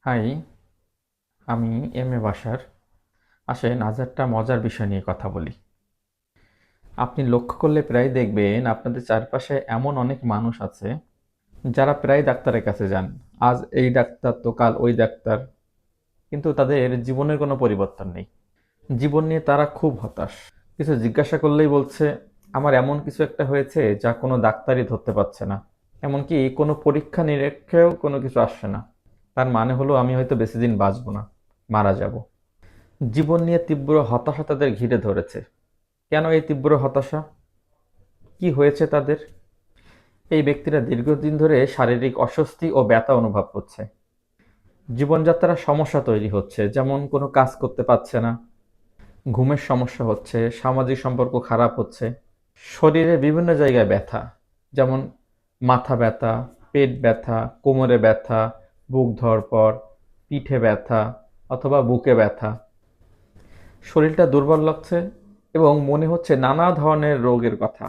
High, আমি বাশার। আসেন আজ একটা মজার বিষয় নিয়ে কথা বলি। আপনি লক্ষ্য করলে প্রায় দেখবেন আপনাদের চারপাশে এমন অনেক মানুষ আছে যারা প্রায় ডাক্তারের কাছে যান। আজ এই ডাক্তার তো কাল ওই ডাক্তার, কিন্তু তাদের জীবনের কোনো পরিবর্তন নেই। জীবন নিয়ে তারা খুব হতাশ। কিছু জিজ্ঞাসা করলেই বলছে আমার এমন কিছু একটা হয়েছে যা কোনো ডাক্তারই ধরতে পারছে না। এমনকি কোনো পরীক্ষা নিরীক্ষায়ও কোনো কিছু আসছে না। তার মানে হলো আমি হয়তো বেশি দিন বাঁচবো না, মারা যাব। জীবন নিয়ে তীব্র হতাশা তাদের ঘিরে ধরেছে। কেন এই তীব্র হতাশা? কি হয়েছে তাদের? এই ব্যক্তিরা দীর্ঘদিন ধরে শারীরিক অস্বস্তি ও ব্যথা অনুভব করছে। জীবনযাত্রার সমস্যা তৈরি হচ্ছে, যেমন কোনো কাজ করতে পারছে না, ঘুমের সমস্যা হচ্ছে, সামাজিক সম্পর্ক খারাপ হচ্ছে। শরীরে বিভিন্ন জায়গায় ব্যথা, যেমন মাথা ব্যথা, পেট ব্যথা, কোমরে ব্যথা, বুক ধড়ফড়, পিঠে ব্যথা অথবা বুকে ব্যথা। শরীরটা দুর্বল লাগছে এবং মনে হচ্ছে নানা ধরনের রোগের কথা।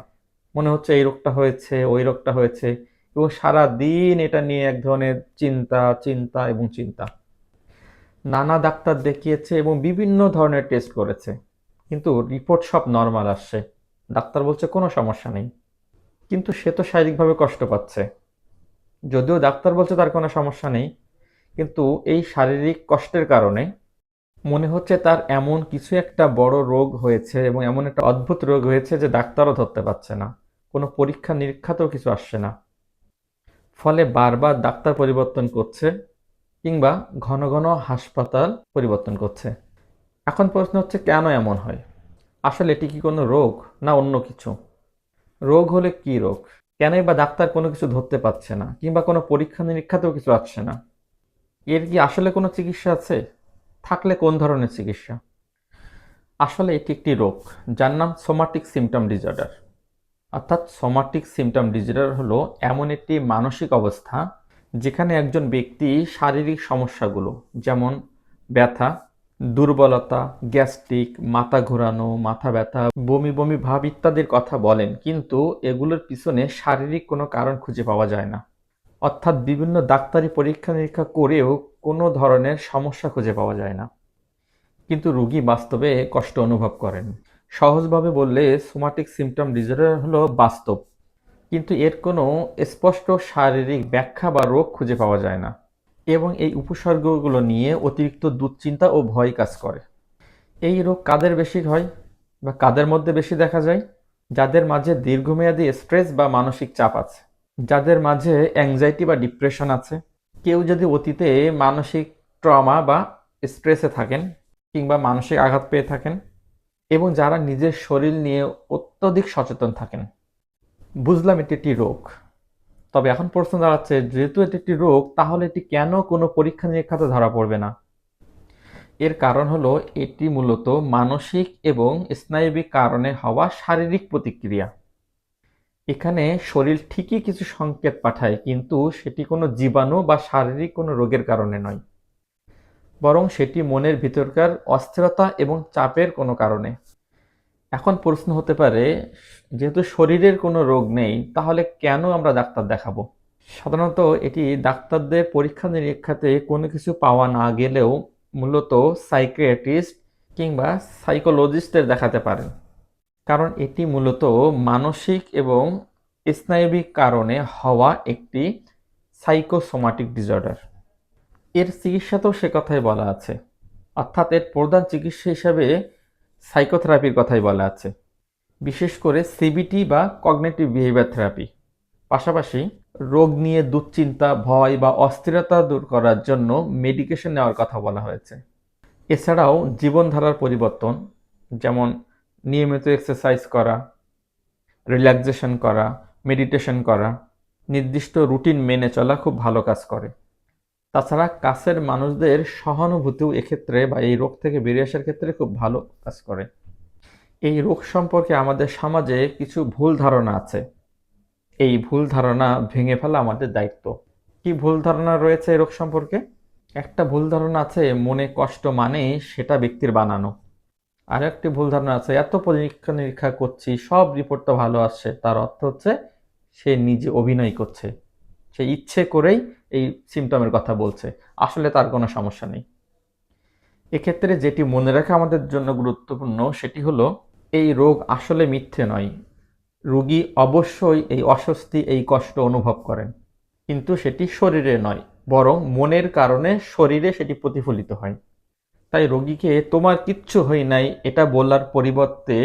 মনে হচ্ছে এই রোগটা হয়েছে, ওই রোগটা হয়েছে, এবং সারা দিন এটা নিয়ে এক ধরনের চিন্তা চিন্তা এবং চিন্তা। নানা ডাক্তার দেখিয়েছে এবং বিভিন্ন ধরনের টেস্ট করেছে, কিন্তু রিপোর্ট সব নর্মাল আসছে। ডাক্তার বলছে কোনো সমস্যা নেই, কিন্তু সে তো শারীরিকভাবে কষ্ট পাচ্ছে। যদিও ডাক্তার বলছে তার কোনো সমস্যা নেই, কিন্তু এই শারীরিক কষ্টের কারণে মনে হচ্ছে তার এমন কিছু একটা বড় রোগ হয়েছে এবং এমন একটা অদ্ভুত রোগ হয়েছে যে ডাক্তারও ধরতে পারছে না। কোনো পরীক্ষা নিরীক্ষাতেও কিছু আসছে না। ফলে বারবার ডাক্তার পরিবর্তন করছে কিংবা ঘন ঘন হাসপাতাল পরিবর্তন করছে। এখন প্রশ্ন হচ্ছে কেন এমন হয়? আসলে এটি কি কোনো রোগ, না অন্য কিছু? রোগ হলে কি রোগ? কেনই বা ডাক্তার কোনো কিছু ধরতে পারছে না কিংবা কোনো পরীক্ষা নিরীক্ষাতেও কিছু আসছে না? এর কি আসলে কোনো চিকিৎসা আছে? থাকলে কোন ধরনের চিকিৎসা? আসলে এটি একটি রোগ, যার নাম সোমাটিক সিমটম ডিসঅর্ডার। অর্থাৎ সোমাটিক সিমটম ডিসঅর্ডার হলো এমন একটি মানসিক অবস্থা যেখানে একজন ব্যক্তি শারীরিক সমস্যাগুলো, যেমন ব্যথা, দুর্বলতা, গ্যাস্ট্রিক, মাথা ঘোরানো, মাথা ব্যথা, বমি বমি ভাব ইত্যাদির কথা বলেন, কিন্তু এগুলোর পিছনে শারীরিক কোনো কারণ খুঁজে পাওয়া যায় না। অর্থাৎ বিভিন্ন ডাক্তারি পরীক্ষা নিরীক্ষা করেও কোনো ধরনের সমস্যা খুঁজে পাওয়া যায় না, কিন্তু রোগী বাস্তবে কষ্ট অনুভব করেন। সহজভাবে বললে সোমাটিক সিমটম ডিসঅর্ডার হলো বাস্তব, কিন্তু এর কোনো স্পষ্ট শারীরিক ব্যাখ্যা বা রোগ খুঁজে পাওয়া যায় না, এবং এই উপসর্গগুলো নিয়ে অতিরিক্ত দুশ্চিন্তা ও ভয় কাজ করে। এই রোগ কাদের বেশি হয় বা কাদের মধ্যে বেশি দেখা যায়? যাদের মাঝে দীর্ঘমেয়াদী স্ট্রেস বা মানসিক চাপ আছে, যাদের মাঝে অ্যাংজাইটি বা ডিপ্রেশন আছে, কেউ যদি অতীতে মানসিক ট্রমা বা স্ট্রেসে থাকেন কিংবা মানসিক আঘাত পেয়ে থাকেন, এবং যারা নিজের শরীর নিয়ে অত্যধিক সচেতন থাকেন। বুঝলাম এটি একটি রোগ, তবে এখন প্রশ্ন দাঁড়াচ্ছে যেহেতু এটি একটি রোগ, তাহলে এটি কেন কোনো পরীক্ষা নিরীক্ষাতে ধরা পড়বে না? এর কারণ হলো এটি মূলত মানসিক এবং স্নায়বিক কারণে হওয়া শারীরিক প্রতিক্রিয়া। এখানে শরীর ঠিকই কিছু সংকেত পাঠায়, কিন্তু সেটি কোনো জীবাণু বা শারীরিক কোনো রোগের কারণে নয়, বরং সেটি মনের ভিতরকার অস্থিরতা এবং চাপের কোনো কারণে। এখন প্রশ্ন হতে পারে, যেহেতু শরীরের কোনো রোগ নেই, তাহলে কেন আমরা ডাক্তার দেখাবো? সাধারণত এটি ডাক্তারদের পরীক্ষা নিরীক্ষাতে কোনো কিছু পাওয়া না গেলেও মূলত সাইকিয়াট্রিস্ট কিংবা সাইকোলজিস্টের দেখাতে পারেন, কারণ এটি মূলত মানসিক এবং স্নায়বিক কারণে হওয়া একটি সাইকোসোমাটিক ডিসঅর্ডার। এর চিকিৎসাতেও সে কথাই বলা আছে, অর্থাৎ এর প্রধান চিকিৎসা হিসাবে সাইকোথেরাপির কথাই বলা আছে, বিশেষ করে সিবিটি বা কগনিটিভ বিহেভিয়ার থেরাপি। পাশাপাশি রোগ নিয়ে দুশ্চিন্তা, ভয় বা অস্থিরতা দূর করার জন্য মেডিকেশন নেওয়ার কথা বলা হয়েছে। এছাড়াও জীবনধারার পরিবর্তন, যেমন নিয়মিত এক্সারসাইজ করা, রিল্যাক্সেশন করা, মেডিটেশন করা, নির্দিষ্ট রুটিন মেনে চলা খুব ভালো কাজ করে। তাছাড়া কাছের মানুষদের সহানুভূতিও এক্ষেত্রে বা এই রোগ থেকে বেরিয়ে আসার ক্ষেত্রে খুব ভালো কাজ করে। এই রোগ সম্পর্কে আমাদের সমাজে কিছু ভুল ধারণা আছে। এই ভুল ধারণা ভেঙে ফেলা আমাদের দায়িত্ব। কি ভুল ধারণা রয়েছে এই রোগ সম্পর্কে? একটা ভুল ধারণা আছে মনে কষ্ট মানে সেটা ব্যক্তির বানানো। আর একটি ভুল ধারণা আছে এত পরীক্ষা নিরীক্ষা করছি, সব রিপোর্ট তো ভালো আসছে, তার অর্থ হচ্ছে সে নিজে অভিনয় করছে, সে ইচ্ছে করেই এই সিমটমের কথা বলছে, আসলে তার কোনো সমস্যা নেই। এক্ষেত্রে যেটি মনে রাখা আমাদের জন্য গুরুত্বপূর্ণ সেটি হলো এই রোগ আসলে মিথ্যে নয়। রোগী অবশ্যই এই অস্বস্তি, এই কষ্ট অনুভব করেন, কিন্তু সেটি শরীরে নয়, বরং মনের কারণে শরীরে সেটি প্রতিফলিত হয়। তাই রোগীকে তোমার কিচ্ছু হয় নাই এটা বলার পরিবর্তে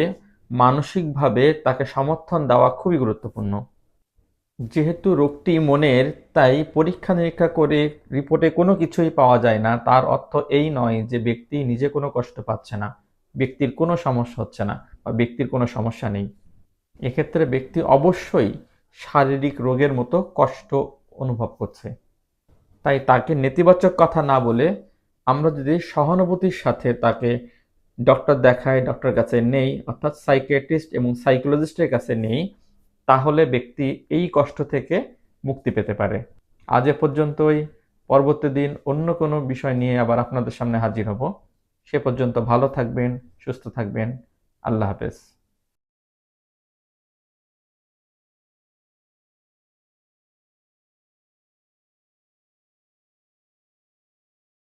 মানসিকভাবে তাকে সমর্থন দেওয়া খুবই গুরুত্বপূর্ণ। যেহেতু রোগটি মনের, তাই পরীক্ষা নিরীক্ষা করে রিপোর্টে কোনো কিছুই পাওয়া যায় না, তার অর্থ এই নয় যে ব্যক্তি নিজে কোনো কষ্ট পাচ্ছে না, ব্যক্তির কোনো সমস্যা হচ্ছে না বা ব্যক্তির কোনো সমস্যা নেই। এক্ষেত্রে ব্যক্তি অবশ্যই শারীরিক রোগের মতো কষ্ট অনুভব করছে। তাই তাকে নেতিবাচক কথা না বলে আমরা যদি সহানুভূতির সাথে তাকে ডক্টর দেখাই, ডক্টর কাছে নেই, অর্থাৎ সাইকিয়াট্রিস্ট এবং সাইকোলজিস্টের কাছে নেই, তাহলে ব্যক্তি এই কষ্ট থেকে মুক্তি পেতে পারে। আজ এ পর্যন্তই। পরবর্তী দিন অন্য কোনো বিষয় নিয়ে আবার আপনাদের সামনে হাজির হব। সে পর্যন্ত ভালো থাকবেন, সুস্থ থাকবেন। আল্লাহ হাফেজ।